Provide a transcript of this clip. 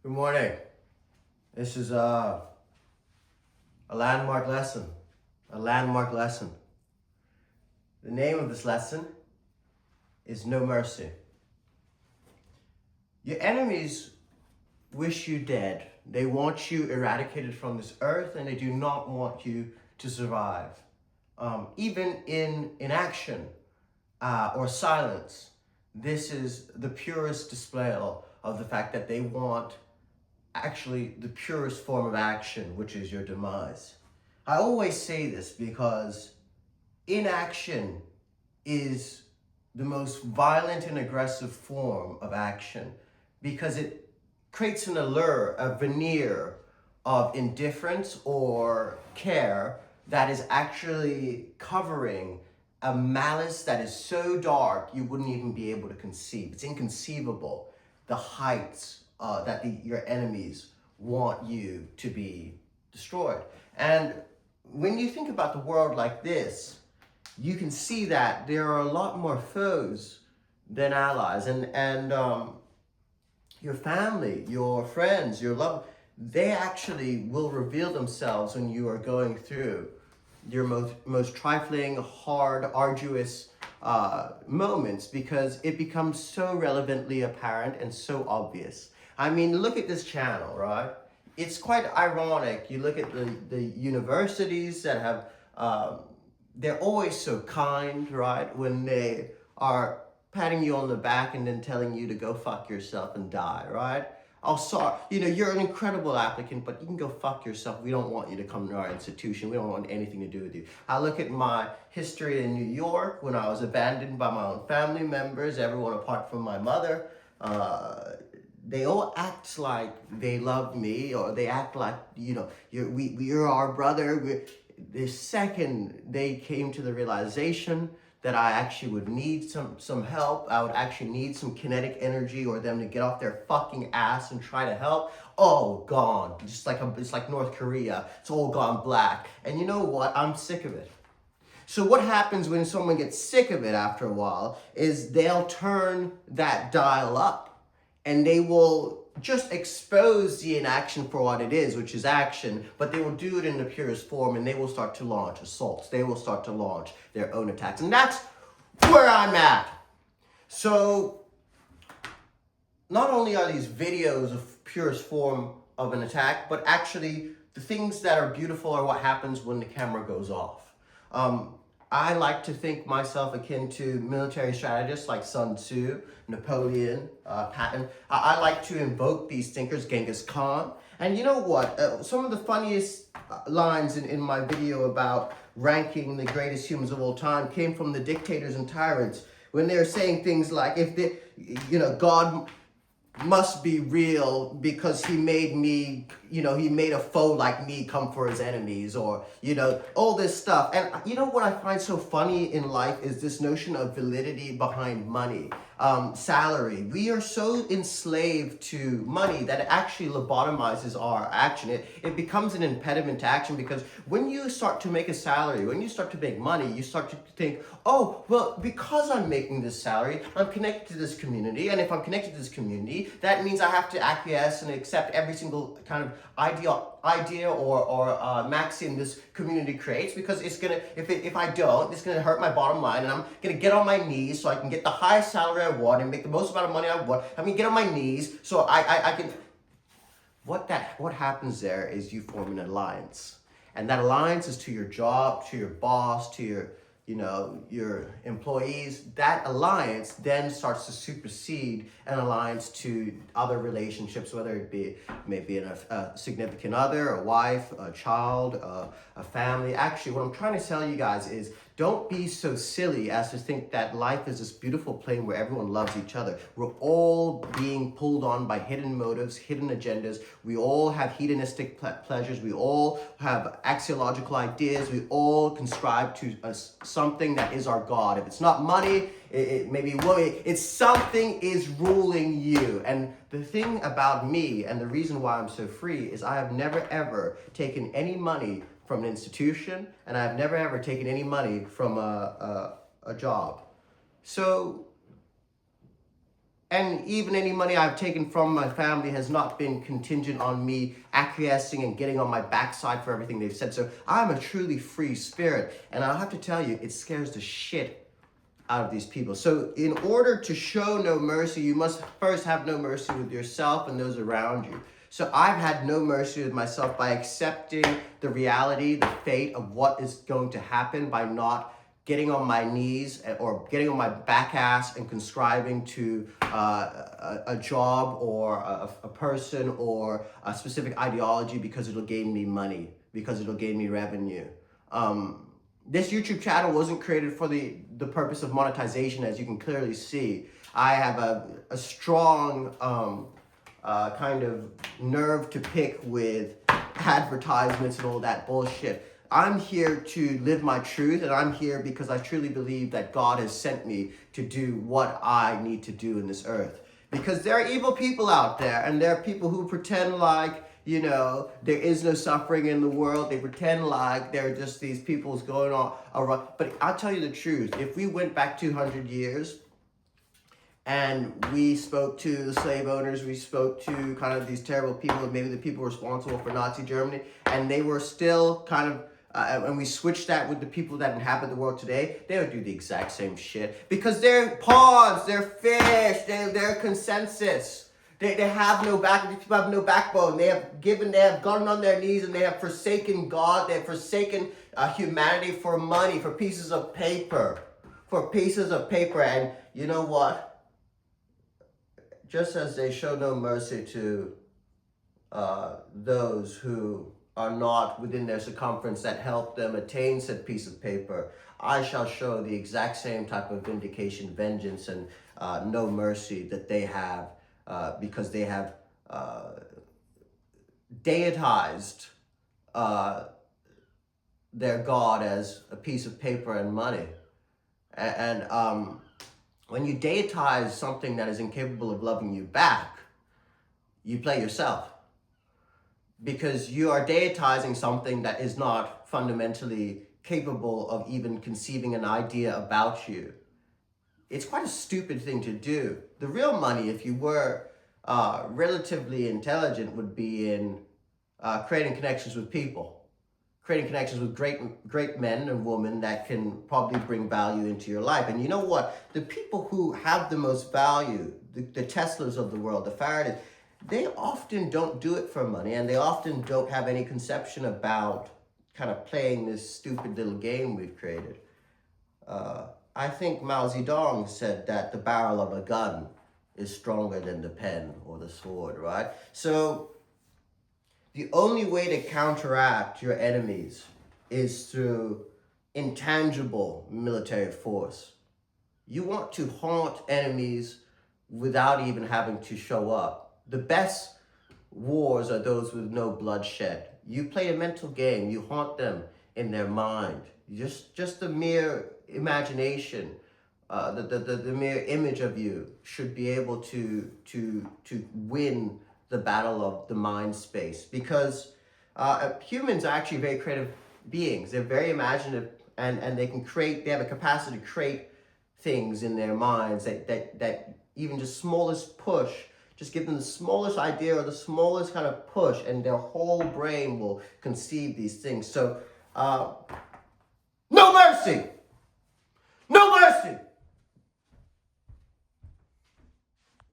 Good morning. This is a landmark lesson. A landmark lesson. The name of this lesson is No Mercy. Your enemies wish you dead. They want you eradicated from this earth, and they do not want you to survive. Even in inaction or silence, this is the purest display of the fact that they want actually the purest form of action, which is your demise. I always say this because inaction is the most violent and aggressive form of action because it creates an allure, a veneer of indifference or care that is actually covering a malice that is so dark you wouldn't even be able to conceive. It's inconceivable, the heights that your enemies want you to be destroyed. And when you think about the world like this, you can see that there are a lot more foes than allies. And your family, your friends, your love, they actually will reveal themselves when you are going through your most trifling, hard, arduous moments, because it becomes so relevantly apparent and so obvious. I mean, look at this channel, right? It's quite ironic. You look at the universities that have, they're always so kind, right? When they are patting you on the back and then telling you to go fuck yourself and die, right? Oh, sorry, you're an incredible applicant, but you can go fuck yourself. We don't want you to come to our institution. We don't want anything to do with you. I look at my history in New York when I was abandoned by my own family members, everyone apart from my mother. They all act like they love me, or they act like, you're our brother. The second they came to the realization that I actually would need some help, I would actually need some kinetic energy or them to get off their fucking ass and try to help, oh, gone. It's like North Korea. It's all gone black. And you know what? I'm sick of it. So what happens when someone gets sick of it after a while is they'll turn that dial up and they will just expose the inaction for what it is, which is action, but they will do it in the purest form, and they will start to launch assaults. They will start to launch their own attacks. And that's where I'm at. So not only are these videos of purest form of an attack, but actually the things that are beautiful are what happens when the camera goes off. I like to think myself akin to military strategists like Sun Tzu, Napoleon, Patton. I like to invoke these thinkers, Genghis Khan. And you know what? Some of the funniest lines in my video about ranking the greatest humans of all time came from the dictators and tyrants when they're saying things like, God must be real because he made me, he made a foe like me come for his enemies, or, all this stuff. And you know what I find so funny in life is this notion of validity behind money, salary. We are so enslaved to money that it actually lobotomizes our action. It becomes an impediment to action, because when you start to make a salary, when you start to make money, you start to think, oh, well, because I'm making this salary, I'm connected to this community. And if I'm connected to this community, that means I have to acquiesce and accept every single kind of idea or maxim this community creates, because it's gonna, if I don't, it's gonna hurt my bottom line, and I'm gonna get on my knees so I can get the highest salary I want and make the most amount of money I want. I'm gonna get on my knees so I can. What happens there is you form an alliance, and that alliance is to your job, to your boss, to your employees. That alliance then starts to supersede an alliance to other relationships, whether it be maybe a significant other, a wife, a child, a family. Actually, what I'm trying to tell you guys is, don't be so silly as to think that life is this beautiful plane where everyone loves each other. We're all being pulled on by hidden motives, hidden agendas. We all have hedonistic pleasures. We all have axiological ideas. We all conscribe to something that is our God. If it's not money, maybe it's something is ruling you. And the thing about me, and the reason why I'm so free, is I have never ever taken any money from an institution, and I've never ever taken any money from a job. So And even any money I've taken from my family has not been contingent on me acquiescing and getting on my backside for everything they've said. So I'm a truly free spirit. And I'll have to tell you, it scares the shit out of these people. So in order to show no mercy, you must first have no mercy with yourself and those around you. So I've had no mercy with myself by accepting the reality, the fate of what is going to happen, by not getting on my knees or getting on my back ass and conscribing to a job or a person or a specific ideology because it'll gain me money, because it'll gain me revenue. This YouTube channel wasn't created for the purpose of monetization, as you can clearly see. I have a strong kind of nerve to pick with advertisements and all that bullshit. I'm here to live my truth, and I'm here because I truly believe that God has sent me to do what I need to do in this earth. Because there are evil people out there, and there are people who pretend like, you know, there is no suffering in the world. They pretend like there are just these peoples going on around. But I'll tell you the truth. If we went back 200 years and we spoke to the slave owners, we spoke to kind of these terrible people, maybe the people responsible for Nazi Germany, and they were still kind of, and we switched that with the people that inhabit the world today, they would do the exact same shit. Because they're pawns, they're fish, they're consensus. They have no back. These people have no backbone. They have gone on their knees and they have forsaken God. They have forsaken humanity for money, for pieces of paper, And you know what? Just as they show no mercy to those who are not within their circumference that help them attain said piece of paper, I shall show the exact same type of vindication, vengeance, and no mercy that they have. Because they have deitized their God as a piece of paper and money. And when you deitize something that is incapable of loving you back, you play yourself. Because you are deitizing something that is not fundamentally capable of even conceiving an idea about you. It's quite a stupid thing to do. The real money, if you were relatively intelligent, would be in creating connections with people, creating connections with great men and women that can probably bring value into your life. And you know what? The people who have the most value, the Teslas of the world, the Faradays, they often don't do it for money, and they often don't have any conception about kind of playing this stupid little game we've created. I think Mao Zedong said that the barrel of a gun is stronger than the pen or the sword, right? So the only way to counteract your enemies is through intangible military force. You want to haunt enemies without even having to show up. The best wars are those with no bloodshed. You play a mental game. You haunt them in their mind. Just the mere imagination, the mere image of you should be able to win the battle of the mind space. Because humans are actually very creative beings. They're very imaginative, and they have a capacity to create things in their minds that even just smallest push, just give them the smallest idea or the smallest kind of push, and their whole brain will conceive these things. So no mercy!